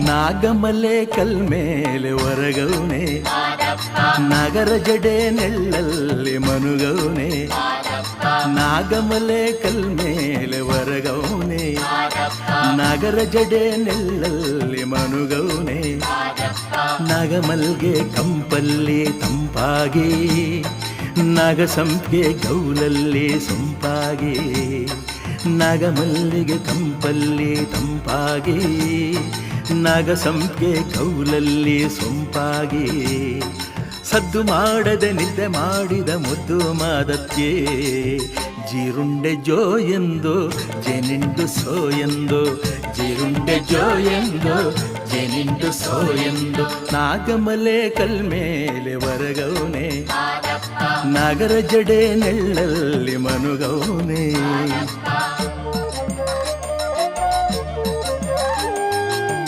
ನಾಗಮಲೆ ಕಲ್ಮೇಲೆ ಹೊರಗೌನೆ ನಗರ ಜಡೆ ನೆಳ್ಳಲ್ಲಿ ಮನುಗೌನೆ ನಾಗಮಲೆ ಕಲ್ಮೇಲೆ ಹೊರಗೌನೆ ನಗರ ಜಡೆ ನೆಳ್ಳಲ್ಲಿ ಮನುಗೌನೆ ನಗಮಲ್ಗೆ ಕಂಪಲ್ಲಿ ತಂಪಾಗಿ ನಗಸಂಪಿಗೆ ಗೌಲಲ್ಲಿ ಸೊಂಪಾಗಿ ನಗಮಲ್ಲಿಗೆ ಕಂಪಲ್ಲಿ ತಂಪಾಗಿ ನಗಸಂಪಿಗೆ ಗೌಲಲ್ಲಿ ಸೊಂಪಾಗಿ ಸದ್ದು ಮಾಡದೆ ನಿದ್ದೆ ಮಾಡಿದ ಮುದ್ದು ಮಾದಕ್ಕೆ ಜೀರುಂಡೆ ಜೋ ಎಂದು ಜೇನಿಂಡು ಸೋ ಎಂದು ಜೀರುಂಡೆ ಜೋ ಎಂದು ಜೇನಿಂಡು ಸೋ ಎಂದು ನಾಗಮಲೆ ಕಲ್ಮೇಲೆ ಹೊರಗೌನೆ ನಗರ ಜಡೆ ನೆಳ್ಳಲ್ಲಿ ಮನುಗೌನೆ